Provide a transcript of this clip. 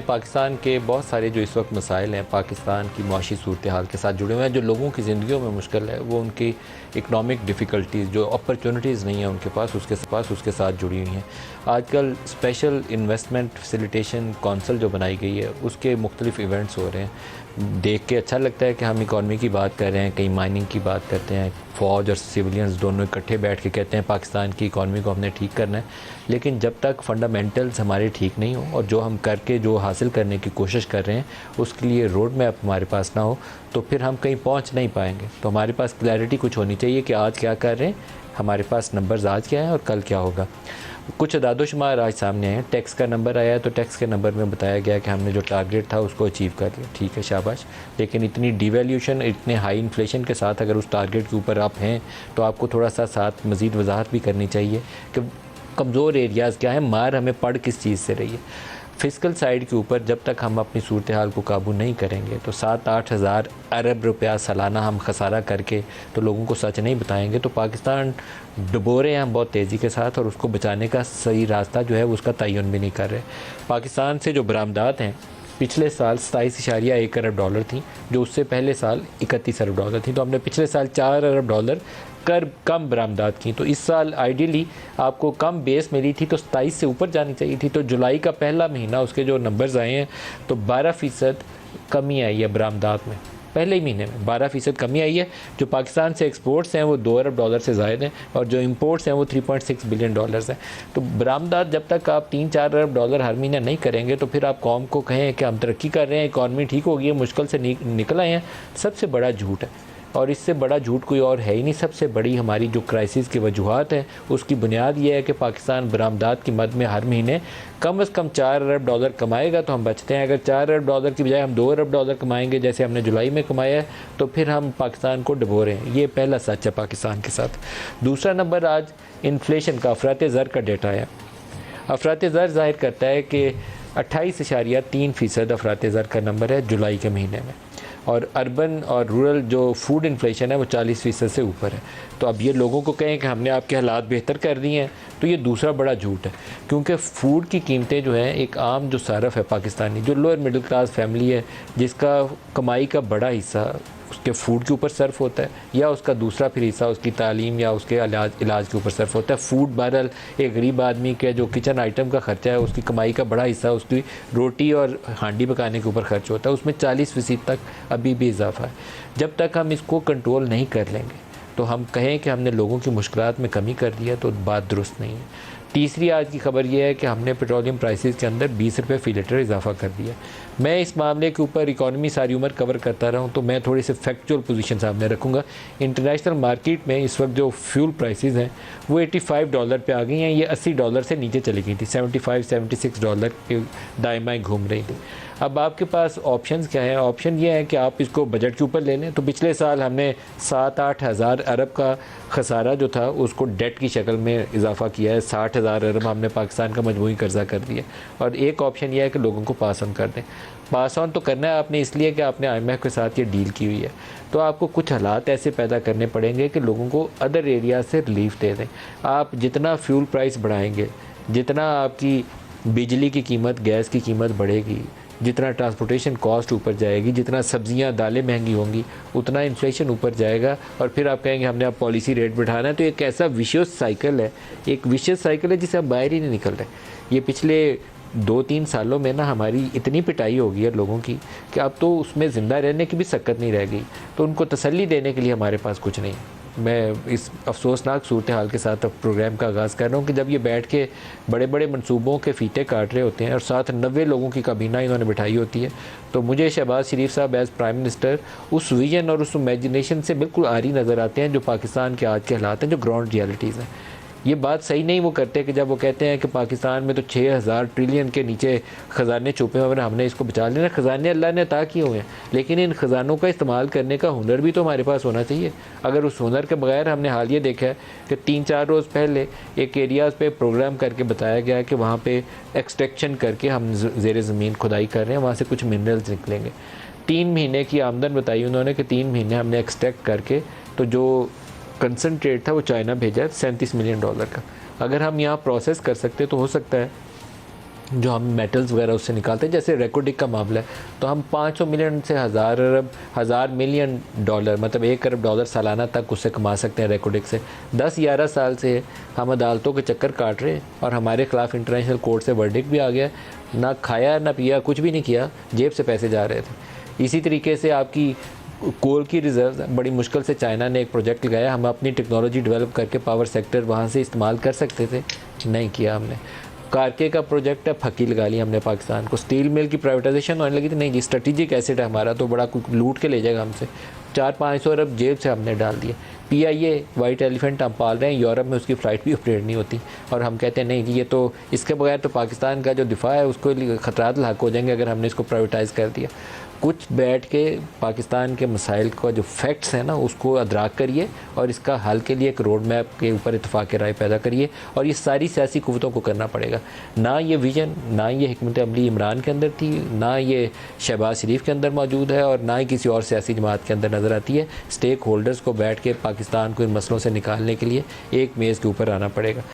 पाकिस्तान के बहुत सारे जो इस वक्त मसाइल हैं पाकिस्तान की मुआशी सूरत हाल के साथ जुड़े हुए हैं, जो लोगों की ज़िंदगियों में मुश्किल है वो उनकी इकनॉमिक डिफ़िकल्टीज़, जो अपॉर्चुनिटीज़ नहीं है उनके पास उसके साथ जुड़ी हुई हैं। आजकल स्पेशल इन्वेस्टमेंट फैसिलिटेशन काउंसिल जो बनाई गई है उसके मुख्तलिफ इवेंट्स हो रहे हैं। देख के अच्छा लगता है कि हम इकॉनमी की बात कर रहे हैं, कहीं माइनिंग की बात करते हैं, फ़ौज और सिविलियंस दोनों इकट्ठे बैठ के कहते हैं पाकिस्तान की इकॉनमी को हमने ठीक करना है। लेकिन जब तक फंडामेंटल्स हमारे ठीक नहीं हो और जो हम करके जो हासिल करने की कोशिश कर रहे हैं उसके लिए रोड मैप हमारे पास ना हो तो फिर हम कहीं पहुंच नहीं पाएंगे। तो हमारे पास क्लैरिटी कुछ होनी चाहिए कि आज क्या कर रहे हैं, हमारे पास नंबर्स आज क्या हैं और कल क्या होगा। कुछ अदादोशुमार आज सामने आए हैं। टैक्स का नंबर आया है तो टैक्स के नंबर में बताया गया कि हमने जो टारगेट था उसको अचीव कर लिया, ठीक है, शाबाश। लेकिन इतनी डिवैल्यूशन, इतने हाई इन्फ्लेशन के साथ अगर उस टारगेट के ऊपर आप हैं तो आपको थोड़ा सा साथ मज़ीद वजाहत भी करनी चाहिए कि कमज़ोर एरियाज़ क्या हैं, मार हमें पड़ किस चीज़ से रही है। फ़िस्कल साइड के ऊपर जब तक हम अपनी सूरत हाल को काबू नहीं करेंगे तो 7-8 हज़ार अरब रुपया सालाना हम खसारा करके तो लोगों को सच नहीं बताएंगे तो पाकिस्तान डुबो रहे हैं हम बहुत तेज़ी के साथ और उसको बचाने का सही रास्ता जो है उसका तयन भी नहीं कर रहे। पाकिस्तान से जो बरामदात हैं पिछले साल 27.1 अरब डॉलर थी, जो उससे पहले साल 31 अरब डॉलर थी। तो हमने पिछले साल 4 अरब डॉलर कर कम बरामदात की। तो इस साल आइडियली आपको कम बेस मिली थी तो 27 से ऊपर जानी चाहिए थी। तो जुलाई का पहला महीना उसके जो नंबर्स आए हैं तो 12% कमी आई है बरामदात में, पहले ही महीने में 12% कमी आई है। जो पाकिस्तान से एक्सपोर्ट्स हैं वो 2 अरब डॉलर से ज़ायद हैं और जो इंपोर्ट्स हैं वो 3.6 बिलियन डॉलर्स हैं। तो बरामदात जब तक आप 3-4 अरब डॉलर हर महीना नहीं करेंगे तो फिर आप कौम को कहें कि हम तरक्की कर रहे हैं, इकॉनमी ठीक हो गई है, मुश्किल से निकल आए हैं, सबसे बड़ा झूठ है। और इससे बड़ा झूठ कोई और है ही नहीं। सबसे बड़ी हमारी जो क्राइसिस की वजूहत हैं उसकी बुनियाद ये है कि पाकिस्तान बरामदात की मद में हर महीने कम से कम 4 अरब डॉलर कमाएगा तो हम बचते हैं। अगर 4 अरब डॉलर की बजाय हम 2 अरब डॉलर कमाएंगे जैसे हमने जुलाई में कमाया है तो फिर हम पाकिस्तान को डुबो रहे हैं। ये पहला सच है पाकिस्तान के साथ। दूसरा नंबर, आज इन्फ्लेशन का अफरात ज़र का डेटा है। अफरात ज़र ज़ाहिर करता है कि 28.3% अफरात ज़र का नंबर है जुलाई के महीने में, और अर्बन और रूरल जो फूड इन्फ्लेशन है वो 40% से ऊपर है। तो अब ये लोगों को कहें कि हमने आपके हालात बेहतर कर दिए हैं तो ये दूसरा बड़ा झूठ है, क्योंकि फ़ूड की कीमतें जो हैं, एक आम जो सारफ है पाकिस्तानी, जो लोअर मिडिल क्लास फैमिली है जिसका कमाई का बड़ा हिस्सा उसके फ़ूड के ऊपर सर्फ होता है या उसका दूसरा फिर हिस्सा उसकी तालीम या उसके इलाज के ऊपर सर्फ होता है। फ़ूड बहरहाल एक गरीब आदमी के जो किचन आइटम का ख़र्चा है उसकी कमाई का बड़ा हिस्सा उसकी रोटी और हांडी पकाने के ऊपर खर्च होता है, उसमें 40% तक अभी भी इजाफा है। जब तक हम इसको कंट्रोल नहीं कर लेंगे तो हम कहें कि हमने लोगों की मुश्किलात में कमी कर दिया तो बात दुरुस्त नहीं है। तीसरी आज की खबर यह है कि हमने पेट्रोलियम प्राइसेस के अंदर 20 रुपये फ़ी लीटर इजाफा कर दिया। मैं इस मामले के ऊपर इकॉनमी सारी उम्र कवर करता रहा हूँ तो मैं थोड़ी सी फैक्चुअल पोजीशन सामने रखूँगा। इंटरनेशनल मार्केट में इस वक्त जो फ्यूल प्राइसेस हैं वो 85 डॉलर पे आ गई हैं। ये 80 डॉलर से नीचे चली गई थी, 75-76 डॉलर के दायमाएँ घूम रही थी। अब आपके पास ऑप्शंस क्या है? ऑप्शन ये है कि आप इसको बजट के ऊपर ले लें। तो पिछले साल हमने 7-8 हज़ार अरब का खसारा जो था उसको डेट की शक्ल में इजाफा किया है। 60 हज़ार अरब हमने पाकिस्तान का मजमूई कर्जा कर दिया। और एक ऑप्शन यह है कि लोगों को पास ऑन कर दें। पास ऑन तो करना है आपने इसलिए कि आपने IMF के साथ ये डील की हुई है, तो आपको कुछ हालात ऐसे पैदा करने पड़ेंगे कि लोगों को अदर एरिया से रिलीफ दे दें। आप जितना फ्यूल प्राइस बढ़ाएंगे, जितना आपकी बिजली की कीमत, गैस की कीमत बढ़ेगी, जितना ट्रांसपोर्टेशन कॉस्ट ऊपर जाएगी, जितना सब्जियां दालें महंगी होंगी, उतना इन्फ्लेशन ऊपर जाएगा। और फिर आप कहेंगे हमने अब पॉलिसी रेट बढ़ाना है। तो एक ऐसा विशियस साइकिल है, एक विशियस साइकिल है जिसे आप बाहर ही नहीं निकल रहे। ये पिछले 2-3 सालों में ना हमारी इतनी पिटाई हो गई है लोगों की कि अब तो उसमें ज़िंदा रहने की भी सक्कत नहीं रह गई। तो उनको तसल्ली देने के लिए हमारे पास कुछ नहीं। मैं इस अफसोसनाक सूरत हाल के साथ अब प्रोग्राम का आगाज़ कर रहा हूँ कि जब ये बैठ के बड़े बड़े मंसूबों के फीते काट रहे होते हैं और साथ 90 लोगों की काबीना इन्होंने बिठाई होती है, तो मुझे शहबाज शरीफ साहब एज़ प्राइम मिनिस्टर उस विजन और उस इमेजिनेशन से बिल्कुल आरी नज़र आते हैं जो पाकिस्तान के आज के हालात हैं, जो ग्राउंड रियलिटीज़ हैं। ये बात सही नहीं वो करते कि जब वो कहते हैं कि पाकिस्तान में तो 6000 ट्रिलियन के नीचे ख़जाने छुपे हुए हैं, हमने इसको बचा लेना। ख़जाने अल्लाह ने अता किए हुए हैं, लेकिन इन ख़जानों का इस्तेमाल करने का हुनर भी तो हमारे पास होना चाहिए। अगर उस हुनर के बगैर, हमने हाल ये देखा है कि 3-4 रोज़ पहले एक एरियाज़ पे प्रोग्राम करके बताया गया कि वहाँ पे एक्सट्रैक्शन करके हम ज़ेर ज़मीन खुदाई कर रहे हैं, वहाँ से कुछ मिनरल्स निकलेंगे। 3 महीने की आमदन बताई उन्होंने कि 3 महीने हमने एक्सट्रैक्ट करके तो जो कंसनट्रेट था वो चाइना भेजा है 37 मिलियन डॉलर का। अगर हम यहाँ प्रोसेस कर सकते तो हो सकता है जो हम मेटल्स वगैरह उससे निकालते हैं, जैसे रेकोडिक का मामला है, तो हम 500 मिलियन से हज़ार मिलियन डॉलर, मतलब 1 अरब डॉलर सालाना तक उससे कमा सकते हैं रेकोडिक से। 10-11 साल से हम अदालतों के चक्कर काट रहे हैं और हमारे ख़िलाफ़ इंटरनेशनल कोर्ट से वर्डिक्ट भी आ गया, ना खाया ना पिया, कुछ भी नहीं किया, जेब से पैसे जा रहे थे। इसी तरीके से आपकी कोल की रिज़र्व बड़ी मुश्किल से चाइना ने एक प्रोजेक्ट लगाया, हम अपनी टेक्नोलॉजी डेवलप करके पावर सेक्टर वहाँ से इस्तेमाल कर सकते थे, नहीं किया हमने। कारके का प्रोजेक्ट है, फकी लगा ली हमने पाकिस्तान को। स्टील मिल की प्राइवेटाइजेशन होने लगी थी, नहीं जी स्ट्रेटेजिक एसेट है हमारा, तो बड़ा कुछ लूट के ले जाएगा हमसे, 400-500 अरब जेब से हमने डाल दिए। PIA वाइट एलिफेंट हम पाल रहे हैं, यूरोप में उसकी फ़्लाइट भी ऑपरेट नहीं होती, और हम कहते हैं नहीं जी ये तो इसके बगैर तो पाकिस्तान का जो दिफा है उसको ख़तरात लाक हो जाएंगे अगर हमने इसको प्राइवेटाइज़ कर दिया। कुछ बैठ के पाकिस्तान के मसाइल का जो फैक्ट्स हैं ना उसको अदराक करिए और इसका हल के लिए एक रोड मैप के ऊपर इत्तेफाक राय पैदा करिए, और ये सारी सियासी कुव्वतों को करना पड़ेगा। ना ये विजन, ना ये हिकमत अमली इमरान के अंदर थी, ना ये शहबाज शरीफ के अंदर मौजूद है, और ना ही किसी और सियासी जमात के अंदर नज़र आती है। स्टेक होल्डर्स को बैठ के पाकिस्तान को इन मसलों से निकालने के लिए एक मेज़ के ऊपर आना पड़ेगा।